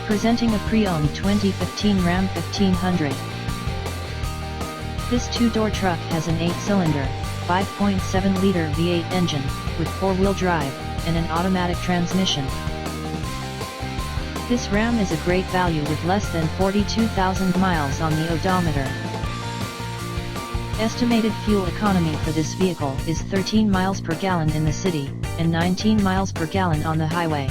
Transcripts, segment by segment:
Presenting a pre-owned 2015 Ram 1500. This two-door truck has an 8-cylinder, 5.7-liter V8 engine, with 4-wheel drive, and an automatic transmission. This Ram is a great value with less than 42,000 miles on the odometer. Estimated fuel economy for this vehicle is 13 miles per gallon in the city, and 19 miles per gallon on the highway.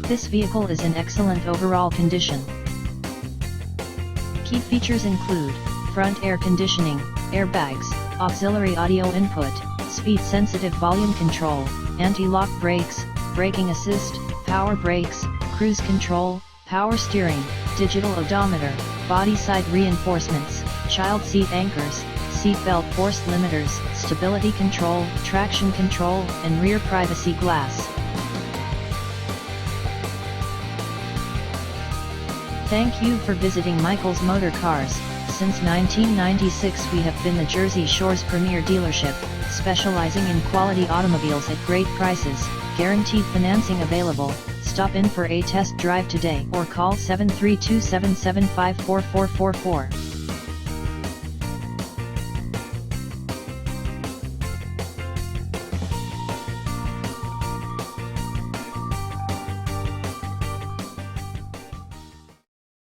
This vehicle is in excellent overall condition. Key features include front air conditioning, airbags, auxiliary audio input, speed-sensitive volume control, anti-lock brakes, braking assist, power brakes, cruise control, power steering, digital odometer, body side reinforcements, child seat anchors, seat belt force limiters, stability control, traction control, and rear privacy glass. Thank you for visiting Michael's Motorcars. Since 1996 we have been the Jersey Shore's premier dealership, specializing in quality automobiles at great prices, guaranteed financing available. Stop in for a test drive today or call 732-775-4444.